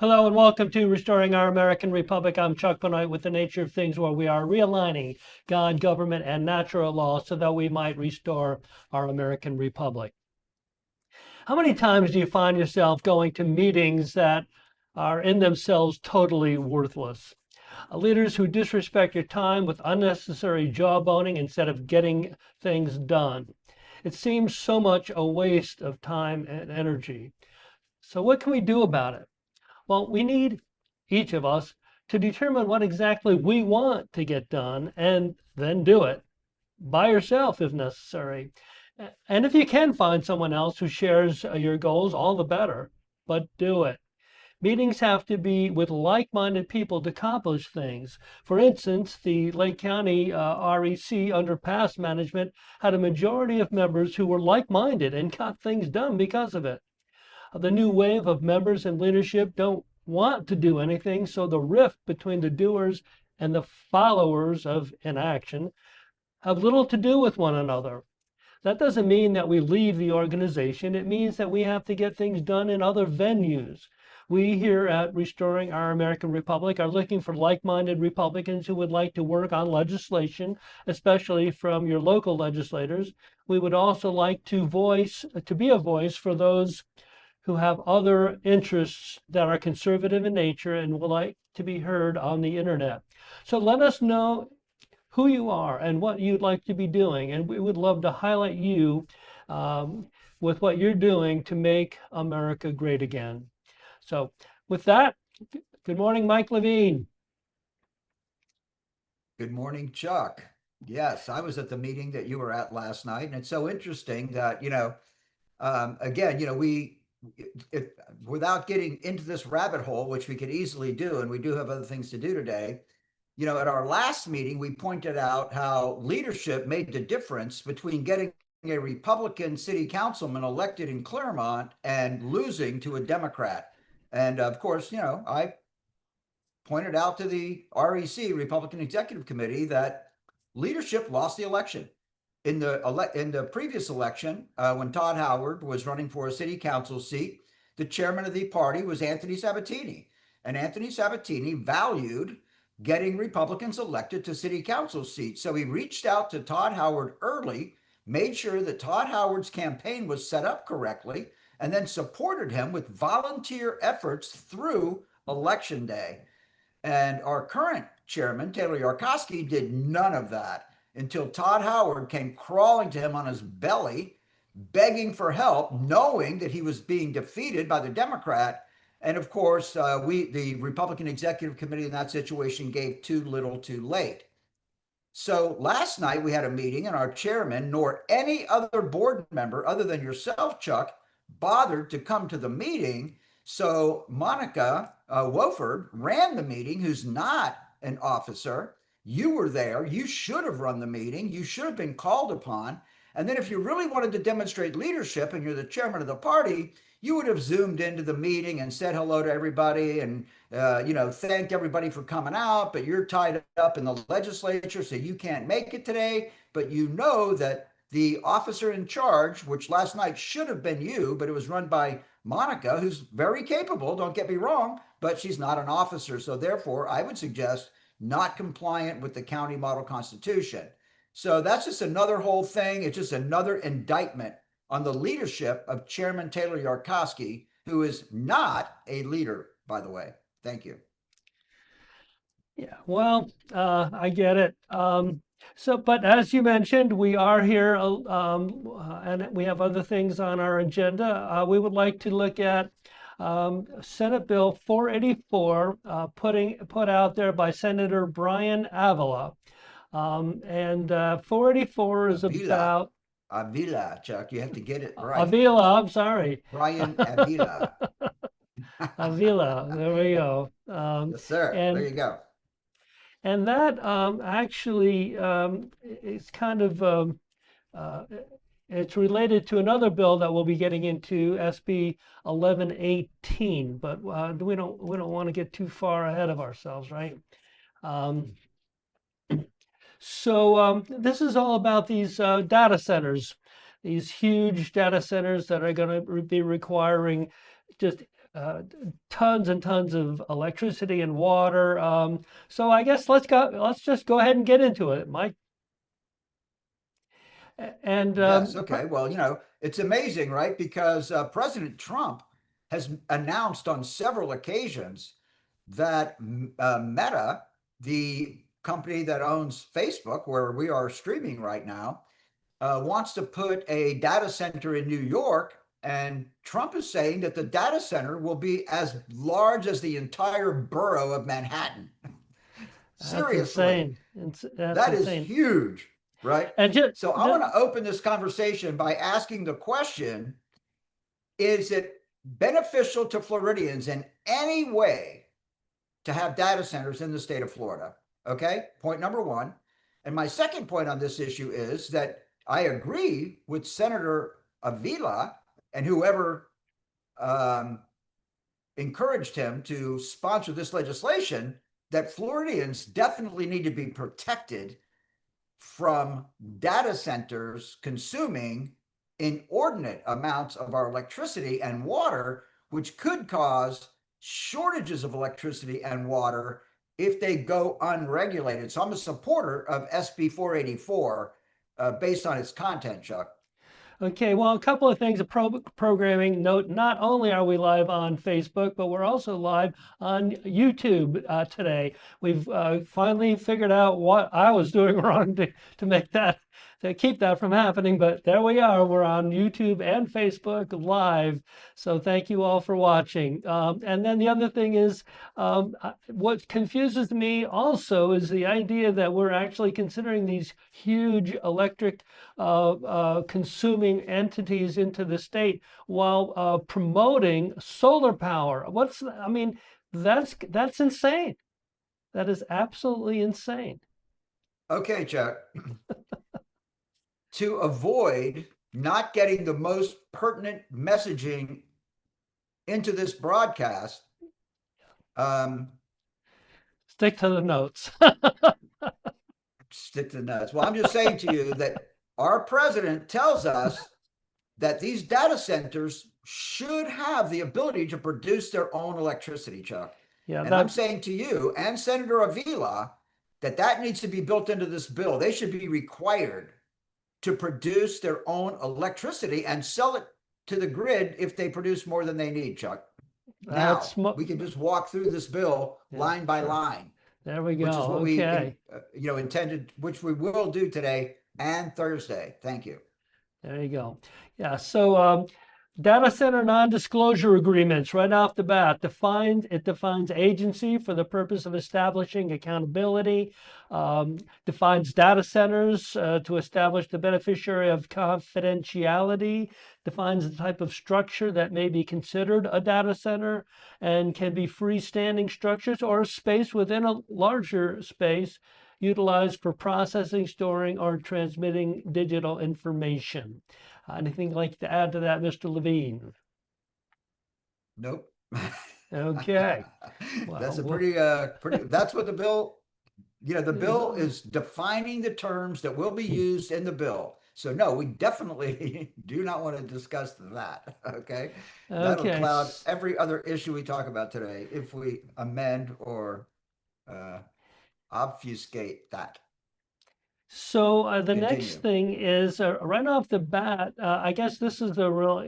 Hello and welcome to Restoring Our American Republic. I'm Chuck Benoit with The Nature of Things, where we are realigning God, government, and natural law so that we might restore our American Republic. How many times do you find yourself going to meetings that are in themselves totally worthless? Leaders who disrespect your time with unnecessary jawboning instead of getting things done. It seems so much a waste of time and energy. So, what can we do about it? Well, we need, each of us, to determine what exactly we want to get done and then do it by yourself if necessary. And if you can find someone else who shares your goals, all the better, but do it. Meetings have to be with like-minded people to accomplish things. For instance, the Lake County REC under past management had a majority of members who were like-minded and got things done because of it. The new wave of members and leadership don't want to do anything, so the rift between the doers and the followers of inaction have little to do with one another. That doesn't mean that we leave the organization. It means that we have to get things done in other venues. We here at Restoring Our American Republic are looking for like-minded Republicans who would like to work on legislation, especially from your local legislators. We would also like to be a voice for those who have other interests that are conservative in nature and would like to be heard on the internet. So let us know who you are and what you'd like to be doing. And we would love to highlight you with what you're doing to make America great again. So with that, good morning, Mike Levine. Good morning, Chuck. Yes, I was at the meeting that you were at last night, and it's so interesting that, again, without getting into this rabbit hole, which we could easily do, and we do have other things to do today, at our last meeting, we pointed out how leadership made the difference between getting a Republican city councilman elected in Claremont and losing to a Democrat. And of course, I pointed out to the REC, Republican Executive Committee, that leadership lost the election. In the previous election, when Todd Howard was running for a city council seat, the chairman of the party was Anthony Sabatini. And Anthony Sabatini valued getting Republicans elected to city council seats. So he reached out to Todd Howard early, made sure that Todd Howard's campaign was set up correctly, and then supported him with volunteer efforts through election day. And our current chairman, Taylor Yarkowski, did none of that until Todd Howard came crawling to him on his belly, begging for help, knowing that he was being defeated by the Democrat. And of course, the Republican Executive Committee in that situation gave too little too late. So last night we had a meeting, and our chairman, nor any other board member other than yourself, Chuck, bothered to come to the meeting. So Monica Wofford ran the meeting, who's not an officer. You were there. You should have run the meeting. You should have been called upon. And then if you really wanted to demonstrate leadership and you're the chairman of the party, you would have zoomed into the meeting and said hello to everybody and thanked everybody for coming out, but you're tied up in the legislature, so you can't make it today. But you know that the officer in charge, which last night should have been you, but it was run by Monica, who's very capable, don't get me wrong, but she's not an officer. So therefore, I would suggest not compliant with the county model constitution. So that's just another whole thing. It's just another indictment on the leadership of Chairman Taylor Yarkowski, who is not a leader, by the way. Thank you. Yeah, well, I get it. But as you mentioned, we are here and we have other things on our agenda. We would like to look at Senate Bill 484 put out there by Senator Brian Avila. 484 is Avila. about Avila, Chuck. You have to get it right. Avila, I'm sorry. Brian Avila. Avila, there we go. Yes, sir. There And you go. And that actually is kind of uh, it's related to another bill that we'll be getting into, SB 1118. But we don't want to get too far ahead of ourselves, right? Um, so this is all about these data centers, these huge data centers that are going to be requiring just uh, tons and tons of electricity and water. So I guess let's go. Let's just go ahead and get into it, Mike. And Yes. Okay. Well, it's amazing, right? Because President Trump has announced on several occasions that Meta, the company that owns Facebook, where we are streaming right now, wants to put a data center in New York. And Trump is saying that the data center will be as large as the entire borough of Manhattan. that's Seriously, insane. That's that is insane. huge, right? And So I want to open this conversation by asking the question: is it beneficial to Floridians in any way to have data centers in the state of Florida? Okay, point number one. And my second point on this issue is that I agree with Senator Avila and whoever um, encouraged him to sponsor this legislation that Floridians definitely need to be protected from data centers consuming inordinate amounts of our electricity and water, which could cause shortages of electricity and water if they go unregulated. So I'm a supporter of SB 484 based on its content, Chuck. Okay, well, a couple of things of programming note. Not only are we live on Facebook, but we're also live on YouTube today. We've finally figured out what I was doing wrong to make that, to keep that from happening. But there we are. We're on YouTube and Facebook live. So thank you all for watching. And then the other thing is, what confuses me also is the idea that we're actually considering these huge electric consuming entities into the state while promoting solar power. I mean, that's insane. That is absolutely insane. Okay, Chuck. To avoid not getting the most pertinent messaging into this broadcast, um, Stick to the notes. stick to the nuts. Well, I'm just saying to you that our president tells us that these data centers should have the ability to produce their own electricity, Chuck. Yeah, And I'm that saying to you and Senator Avila that that needs to be built into this bill. They should be required to produce their own electricity and sell it to the grid if they produce more than they need, Chuck. Now, that's we can just walk through this bill yeah, line by sure. line, There we which go. is what we Okay. intended, which we will do today and Thursday. Thank you. There you go. Yeah. So data center non-disclosure agreements right off the bat defines agency for the purpose of establishing accountability, defines data centers to establish the beneficiary of confidentiality, defines the type of structure that may be considered a data center and can be freestanding structures or a space within a larger space utilized for processing, storing, or transmitting digital information. Anything like to add to that, Mr. Levine? Nope. Okay. That's Well, a well pretty, that's what the bill, the bill uh, is defining the terms that will be used in the bill. So no, we definitely do not want to discuss that. Okay. That'll okay. cloud every other issue we talk about today if we amend or uh, obfuscate that. So the next Continue. thing is right off the bat. I guess this is a real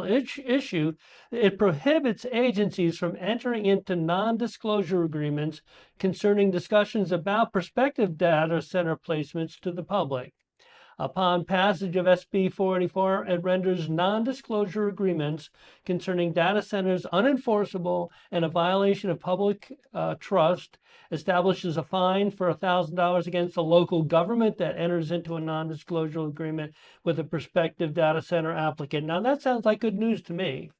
issue. It prohibits agencies from entering into non-disclosure agreements concerning discussions about prospective data center placements to the public. Upon passage of SB 484, it renders non-disclosure agreements concerning data centers unenforceable and a violation of public trust, establishes a fine for $1,000 against a local government that enters into a non-disclosure agreement with a prospective data center applicant. Now, that sounds like good news to me.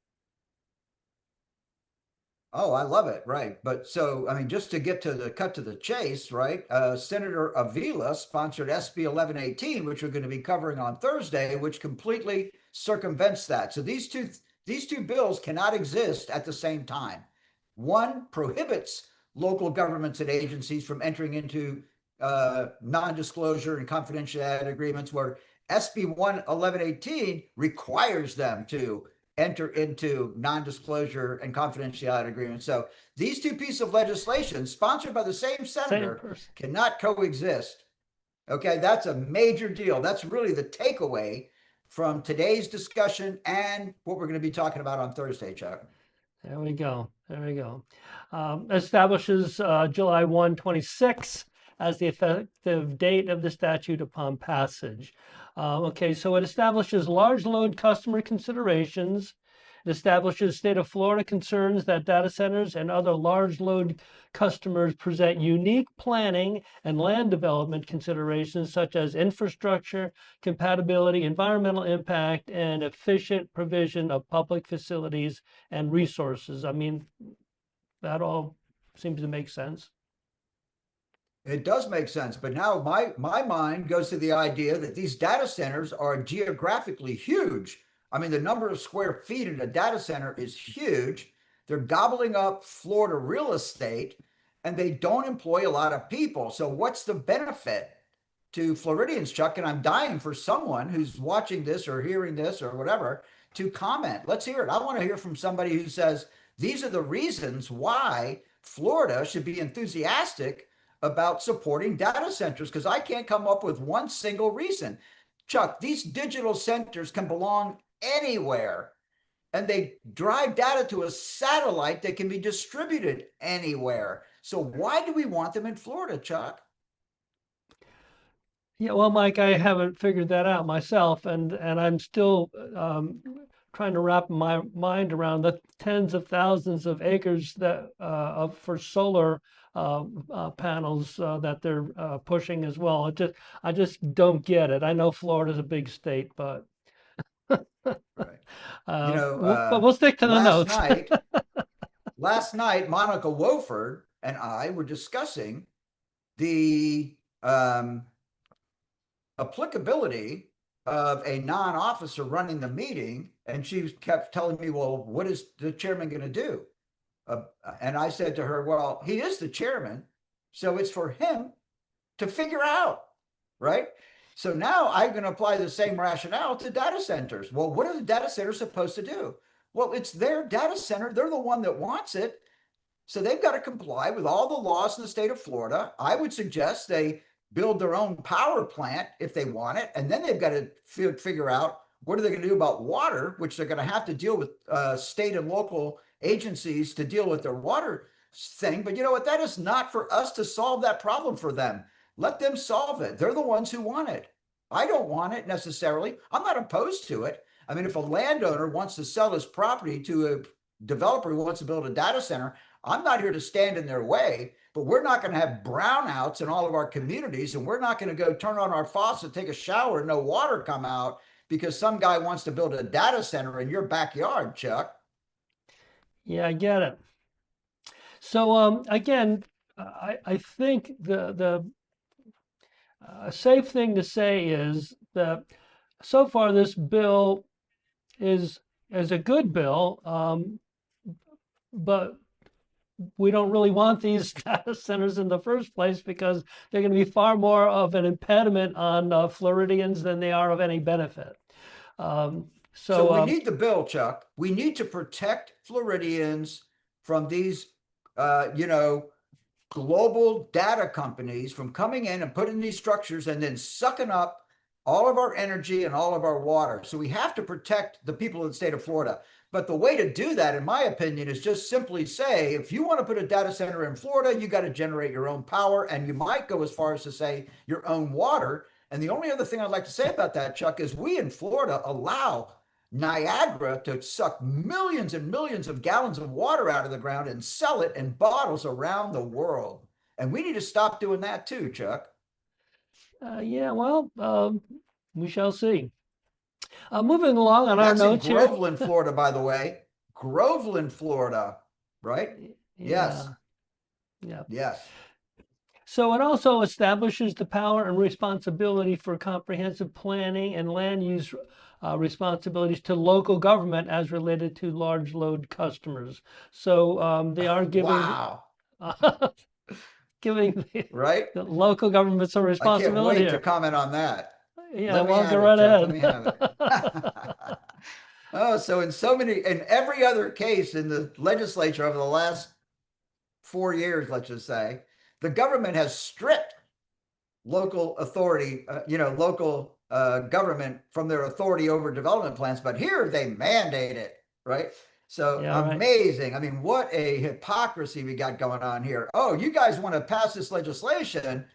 Oh, I love it. Right. But so, I mean, just to get to the cut to the chase, right? Senator Avila sponsored SB 1118, which we're going to be covering on Thursday, which completely circumvents that. So these two bills cannot exist at the same time. One prohibits local governments and agencies from entering into non-disclosure and confidentiality agreements, where SB 1118 requires them to enter into non-disclosure and confidentiality agreements. So these two pieces of legislation, sponsored by the same Same senator, person. cannot coexist. Okay, that's a major deal. That's really the takeaway from today's discussion and what we're going to be talking about on Thursday, Chuck. There we go. There we go. Establishes July 1, 26 as the effective date of the statute upon passage. Okay, so it establishes large load customer considerations. It establishes state of Florida concerns that data centers and other large load customers present unique planning and land development considerations such as infrastructure, compatibility, environmental impact, and efficient provision of public facilities and resources. I mean, that all seems to make sense. It does make sense, but now my mind goes to the idea that these data centers are geographically huge. I mean, the number of square feet in a data center is huge. They're gobbling up Florida real estate, and they don't employ a lot of people. So what's the benefit to Floridians, Chuck? And I'm dying for someone who's watching this or hearing this or whatever to comment. Let's hear it. I want to hear from somebody who says these are the reasons why Florida should be enthusiastic about supporting data centers, because I can't come up with one single reason. Chuck, these digital centers can belong anywhere, and they drive data to a satellite that can be distributed anywhere. So why do we want them in Florida, Chuck? Yeah, well, Mike, I haven't figured that out myself, and I'm still trying to wrap my mind around the tens of thousands of acres that for solar panels that they're pushing as well. I just don't get it. I know Florida's a big state, but Right. but we'll stick to the last notes. night, last night, Monica Wofford and I were discussing the applicability of a non-officer running the meeting, and she kept telling me, well, what is the chairman going to do? And I said to her, well, he is the chairman, so it's for him to figure out, right? So now I'm going to apply the same rationale to data centers. Well, what are the data centers supposed to do? Well, it's their data center. They're the one that wants it. So they've got to comply with all the laws in the state of Florida. I would suggest they build their own power plant if they want it. And then they've got to figure out what are they going to do about water, which they're going to have to deal with state and local agencies to deal with their water thing. But you know what? That is not for us to solve that problem for them. Let them solve it. They're the ones who want it. I don't want it necessarily. I'm not opposed to it. I mean, if a landowner wants to sell his property to a developer who wants to build a data center, I'm not here to stand in their way, but we're not going to have brownouts in all of our communities, and we're not going to go turn on our faucet, take a shower, and no water come out because some guy wants to build a data center in your backyard, Chuck. Yeah, I get it. So again, I think the safe thing to say is that so far this bill is a good bill, but we don't really want these data centers in the first place because they're going to be far more of an impediment on Floridians than they are of any benefit. So we need the bill, Chuck. We need to protect Floridians from these, global data companies from coming in and putting these structures and then sucking up all of our energy and all of our water. So we have to protect the people of the state of Florida. But the way to do that, in my opinion, is just simply say, if you want to put a data center in Florida, you got to generate your own power. And you might go as far as to say your own water. And the only other thing I'd like to say about that, Chuck, is we in Florida allow Niagara to suck millions and millions of gallons of water out of the ground and sell it in bottles around the world. And we need to stop doing that too, Chuck. Yeah, well, we shall see. Moving along on our That's in notes here. Groveland, Florida, by the way. Groveland, Florida, right? Yes. Yeah. Yes. So it also establishes the power and responsibility for comprehensive planning and land use responsibilities to local government as related to large load customers. So they are giving Wow. giving Right? the local government some I can't responsibility wait to here. comment on that. Yeah, Let me well, have go it, right Chuck. Let ahead. me have it. Oh, so in every other case in the legislature over the last 4 years, let's just say, the government has stripped local authority, local government from their authority over development plans, but here they mandate it, right? So Yeah, right. amazing. I mean, what a hypocrisy we got going on here. Oh, you guys want to pass this legislation,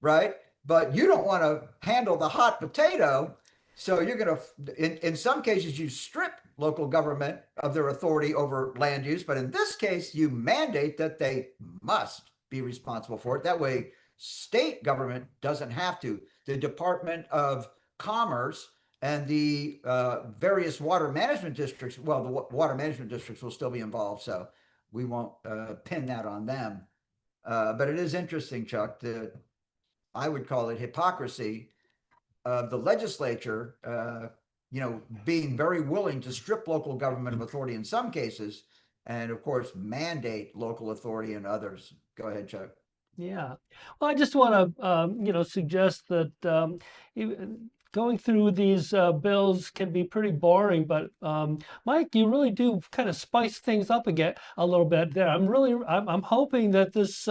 right? But you don't want to handle the hot potato. So you're going to, in some cases, you strip local government of their authority over land use. But in this case, you mandate that they must be responsible for it. That way, state government doesn't have to. The Department of Commerce and the various water management districts, well, the water management districts will still be involved. So we won't pin that on them. But it is interesting, Chuck, I would call it hypocrisy of the legislature, being very willing to strip local government of authority in some cases, and of course, mandate local authority in others. Go ahead, Chuck. Yeah. Well, I just want to, suggest that going through these bills can be pretty boring, but Mike, you really do kind of spice things up again a little bit there. I'm hoping that this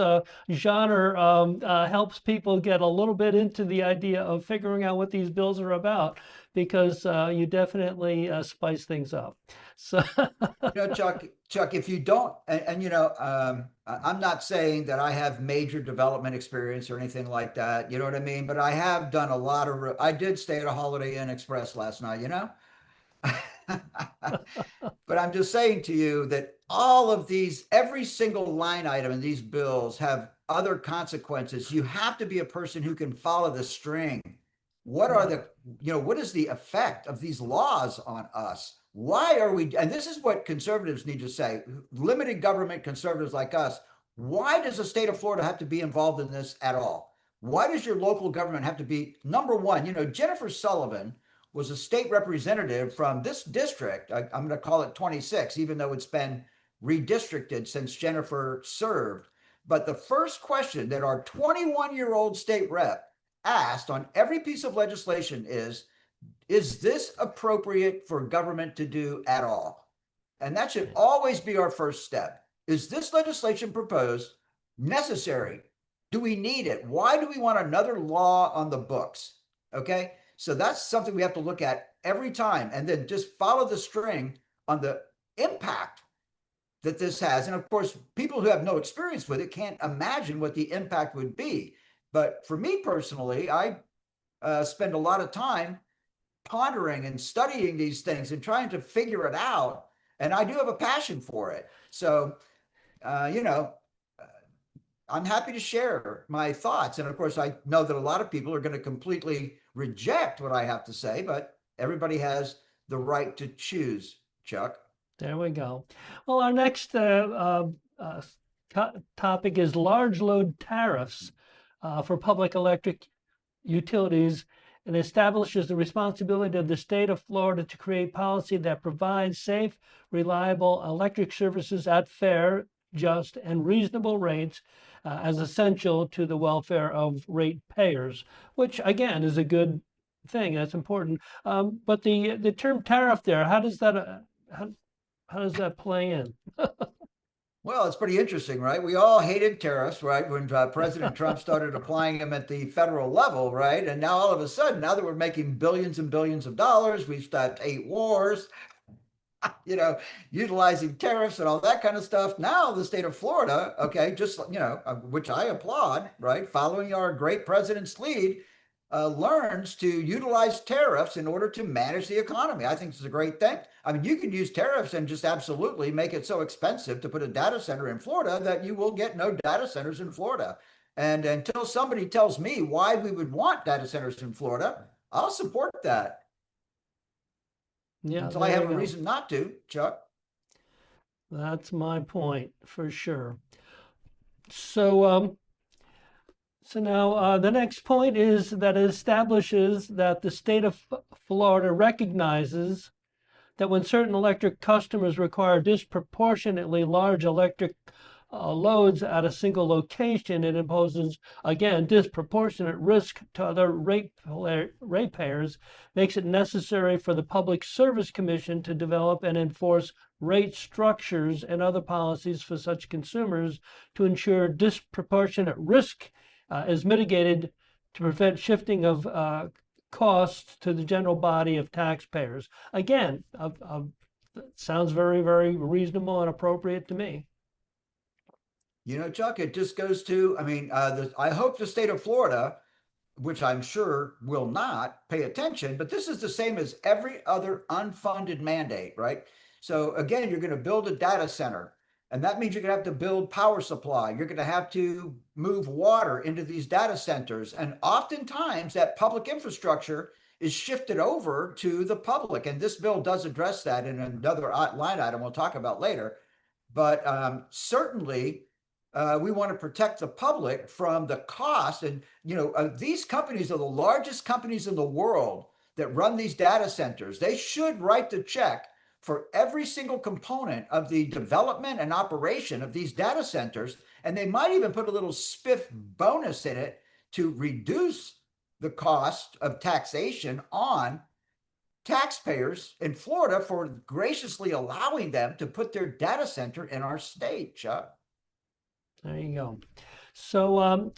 genre helps people get a little bit into the idea of figuring out what these bills are about, because you definitely spice things up. So, Chuck, if you don't, I'm not saying that I have major development experience or anything like that. You know what I mean? But I have done a lot of. I did stay at a Holiday Inn Express last night. But I'm just saying to you that all of these, every single line item in these bills have other consequences. You have to be a person who can follow the string. What are yeah. the, what is the effect of these laws on us? Why are we, and this is what conservatives need to say, limited government conservatives like us, why does the state of Florida have to be involved in this at all? Why does your local government have to be, number one, Jennifer Sullivan was a state representative from this district. I'm going to call it 26, even though it's been redistricted since Jennifer served. But the first question that our 21-year-old state rep asked on every piece of legislation is this appropriate for government to do at all? And that should always be our first step. Is this legislation proposed necessary? Do we need it? Why do we want another law on the books? Okay. So that's something we have to look at every time, and then just follow the string on the impact that this has. And of course, people who have no experience with it can't imagine what the impact would be. But for me personally, I spend a lot of time pondering and studying these things and trying to figure it out. And I do have a passion for it. So, uh, you know, I'm happy to share my thoughts. And of course, I know that a lot of people are going to completely reject what I have to say, but everybody has the right to choose, Chuck. There we go. Well, our next topic is large load tariffs for public electric utilities, and establishes the responsibility of the state of Florida to create policy that provides safe, reliable electric services at fair, just, and reasonable rates as essential to the welfare of ratepayers, which again is a good thing. That's important. But the term tariff there, how does that play in? Well, it's pretty interesting, right? We all hated tariffs, right? When President Trump started applying them at the federal level, right? And now all of a sudden, now that we're making billions and billions of dollars, we've stopped 8 wars, you know, utilizing tariffs and all that kind of stuff. Now the state of Florida, okay, just, which I applaud, right? Following our great president's lead, learns to utilize tariffs in order to manage the economy. I think this is a great thing. I mean, you can use tariffs and just absolutely make it so expensive to put a data center in Florida that you will get no data centers in Florida. And until somebody tells me why we would want data centers in Florida, I'll support that Yeah, until I there have you a go. reason not to, Chuck. That's my point for sure. So now the next point is that it establishes that the state of Florida recognizes that when certain electric customers require disproportionately large electric loads at a single location, it imposes, again, disproportionate risk to other ratepayers, makes it necessary for the Public Service Commission to develop and enforce rate structures and other policies for such consumers to ensure disproportionate risk is mitigated to prevent shifting of costs to the general body of taxpayers. Again, sounds very, very reasonable and appropriate to me. Chuck, it just goes to, I mean, I hope the state of Florida, which I'm sure will not pay attention, but this is the same as every other unfunded mandate, right? So again, you're going to build a data center, and that means you're going to have to build power supply. You're going to have to move water into these data centers. And oftentimes that public infrastructure is shifted over to the public. And this bill does address that in another line item we'll talk about later. But certainly, we want to protect the public from the cost. And these companies are the largest companies in the world that run these data centers. They should write the check for every single component of the development and operation of these data centers. And they might even put a little spiff bonus in it to reduce the cost of taxation on taxpayers in Florida for graciously allowing them to put their data center in our state, Chuck. There you go. So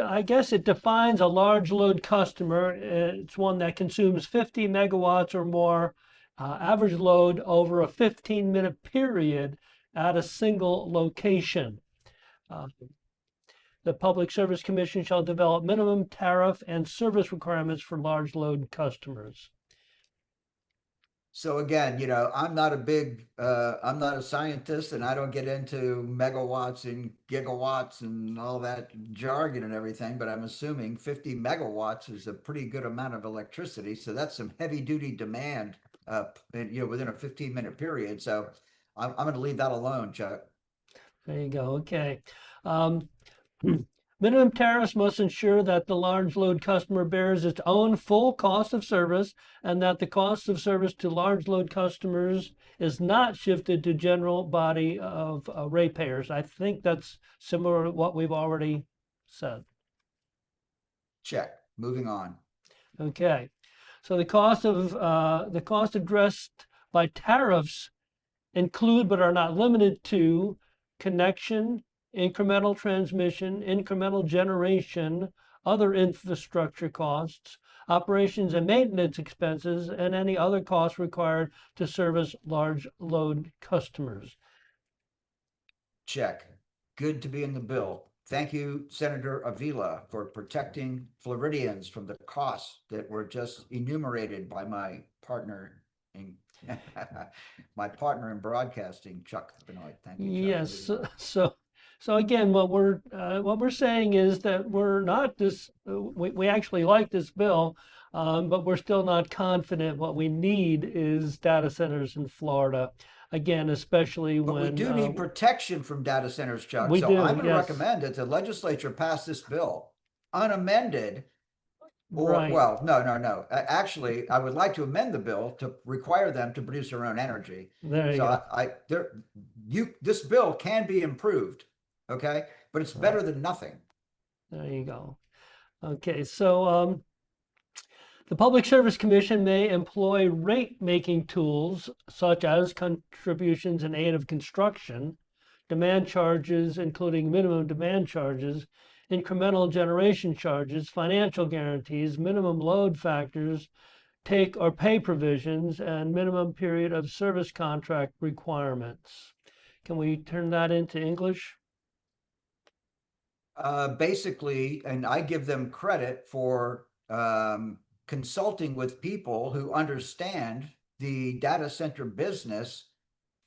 I guess it defines a large load customer. It's one that consumes 50 megawatts or more, average load over a 15-minute period at a single location. The Public Service Commission shall develop minimum tariff and service requirements for large load customers. So again, I'm not I'm not a scientist, and I don't get into megawatts and gigawatts and all that jargon and everything, but I'm assuming 50 megawatts is a pretty good amount of electricity. So that's some heavy duty demand, within a 15-minute period. So I'm going to leave that alone, Chuck. There you go. Okay. Minimum tariffs must ensure that the large load customer bears its own full cost of service and that the cost of service to large load customers is not shifted to general body of ratepayers. I think that's similar to what we've already said. Check. Moving on. Okay. So the cost addressed by tariffs include but are not limited to connection, incremental transmission, incremental generation, other infrastructure costs, operations and maintenance expenses, and any other costs required to service large load customers. Check. Good to be in the bill. Thank you, Senator Avila, for protecting Floridians from the costs that were just enumerated by my partner in broadcasting, Chuck Benoit. Thank you, Chuck. Yes. So again, what we're saying is that we're not we actually like this bill, but we're still not confident. What we need is data centers in Florida. Again, especially But when we do need protection from data centers, Chuck. we So do, I'm going to yes. recommend that the legislature pass this bill unamended. Or, Right. well, no. Actually, I would like to amend the bill to require them to produce their own energy. There you So go. this bill can be improved, okay? But it's better than nothing. There you go. Okay, so the Public Service Commission may employ rate-making tools such as contributions in aid of construction, demand charges, including minimum demand charges, incremental generation charges, financial guarantees, minimum load factors, take or pay provisions, and minimum period of service contract requirements. Can we turn that into English? Basically, and I give them credit for consulting with people who understand the data center business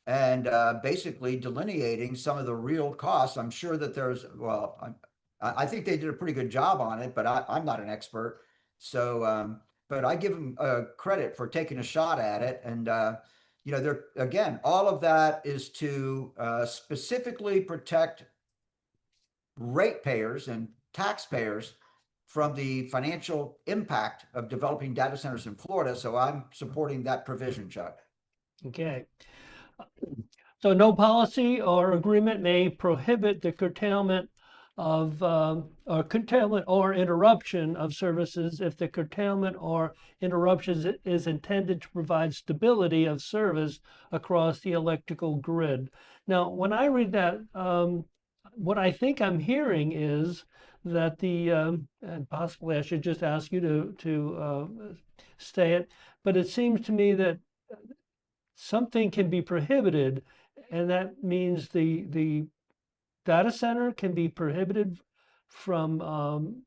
and basically delineating some of the real costs. I'm sure that I think they did a pretty good job on it, but I'm not an expert. So, but I give them credit for taking a shot at it. And, they're, again, all of that is to specifically protect ratepayers and taxpayers from the financial impact of developing data centers in Florida. So I'm supporting that provision, Chuck. Okay. So no policy or agreement may prohibit the curtailment of or curtailment or interruption of services if the curtailment or interruption is intended to provide stability of service across the electrical grid. Now, when I read that, what I think I'm hearing is that and possibly I should just ask you to stay it, but it seems to me that something can be prohibited, and that means the data center can be prohibited from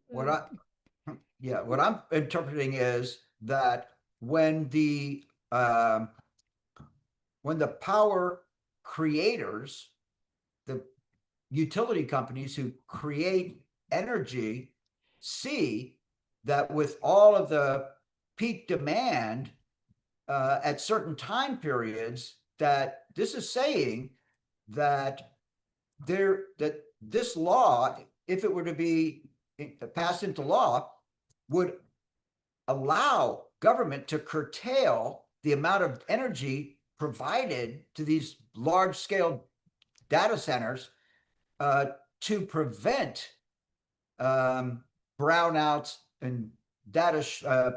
What I yeah, what I'm interpreting is that when the um, when the power creators, the utility companies who create energy, see that with all of the peak demand at certain time periods, that this is saying that that this law, if it were to be passed into law, would allow government to curtail the amount of energy provided to these large scale data centers to prevent brownouts and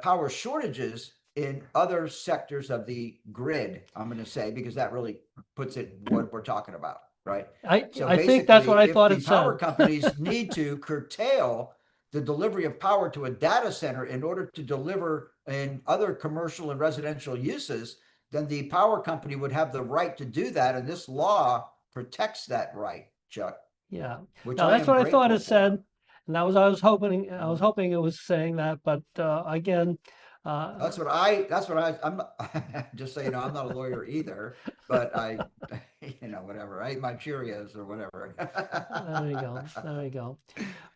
power shortages in other sectors of the grid. I'm going to say, because that really puts it what we're talking about, right? So I think that's basically, what I if thought the it said. power companies need to curtail the delivery of power to a data center in order to deliver in other commercial and residential uses, then the power company would have the right to do that. And this law protects that right, Chuck, Yeah. which Now I that's am what I thought grateful it said, for. and that was I was hoping it was saying that, but again, uh, I'm just so you know, I'm not a lawyer either, but whatever. I ate my Cheerios or whatever. there we go. There we go.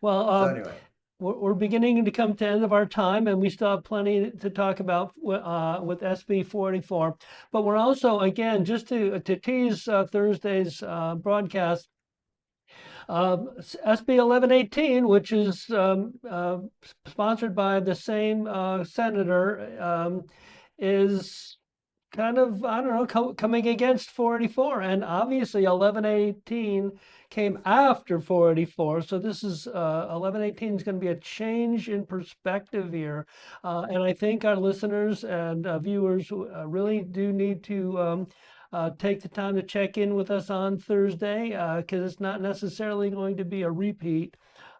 Well, So anyway, we're beginning to come to the end of our time, and we still have plenty to talk about with SB 44. But we're also, again, just to tease Thursday's broadcast, SB 1118, which is sponsored by the same senator, is kind of, I don't know, coming against 484. And obviously 1118 came after 484. So this is 1118 is going to be a change in perspective here. And I think our listeners and viewers really do need to take the time to check in with us on Thursday because it's not necessarily going to be a repeat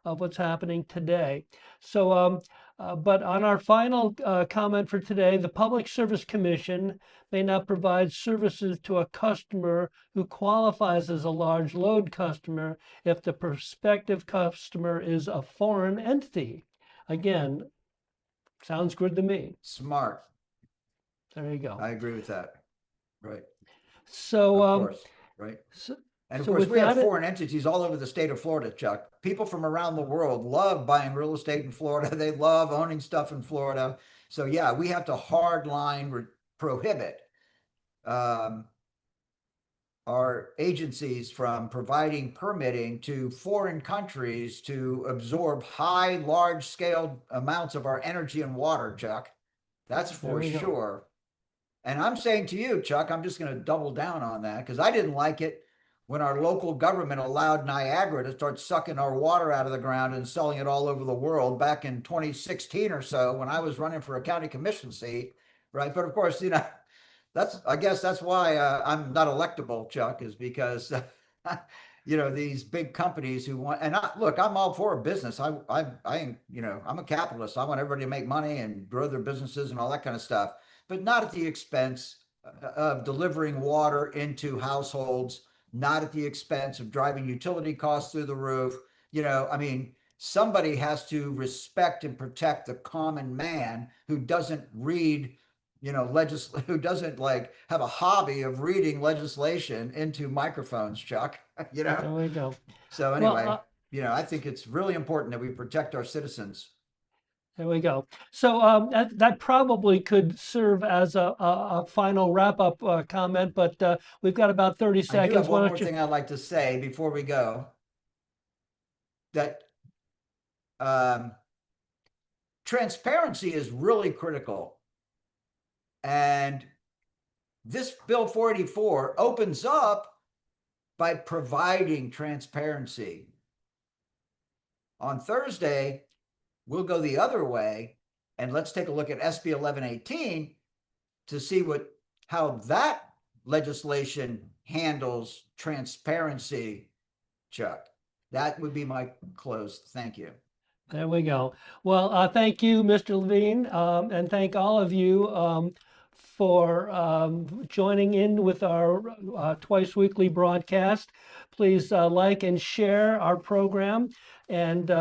of what's happening today. So, but on our final comment for today, the Public Service Commission may not provide services to a customer who qualifies as a large load customer if the prospective customer is a foreign entity. Again, sounds good to me. smart. There you go. I agree with that. Right. So, Of course. Right. so, And of so course, with we have that, foreign entities all over the state of Florida, Chuck. People from around the world love buying real estate in Florida. They love owning stuff in Florida. So yeah, we have to hard line prohibit um, our agencies from providing permitting to foreign countries to absorb large scale amounts of our energy and water, Chuck. That's there for we go. sure. And I'm saying to you, Chuck, I'm just going to double down on that because I didn't like it when our local government allowed Niagara to start sucking our water out of the ground and selling it all over the world back in 2016 or so when I was running for a county commission seat, right? But of course, I guess that's why I'm not electable, Chuck, is because these big companies who want and look, I'm all for a business. I'm a capitalist. I want everybody to make money and grow their businesses and all that kind of stuff, but not at the expense of delivering water into households, not at the expense of driving utility costs through the roof. I mean, somebody has to respect and protect the common man who doesn't read who doesn't like have a hobby of reading legislation into microphones, Chuck. you know. There we go. So Well, anyway, I think it's really important that we protect our citizens. there we go. So that probably could serve as a final wrap-up comment, but we've got about 30 I do have seconds. Why one more don't you? thing I'd like to say before we go. That um, transparency is really critical, and this bill 484 opens up by providing transparency. On Thursday, we'll go the other way, and let's take a look at SB 1118 to see how that legislation handles transparency, Chuck. That would be my close. Thank you. There we go. Well, thank you, Mr. Levine, and thank all of you for joining in with our twice weekly broadcast. Please like and share our program. And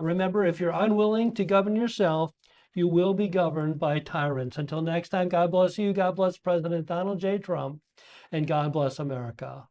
remember, if you're unwilling to govern yourself, you will be governed by tyrants. Until next time, God bless you. God bless President Donald J. Trump. And God bless America.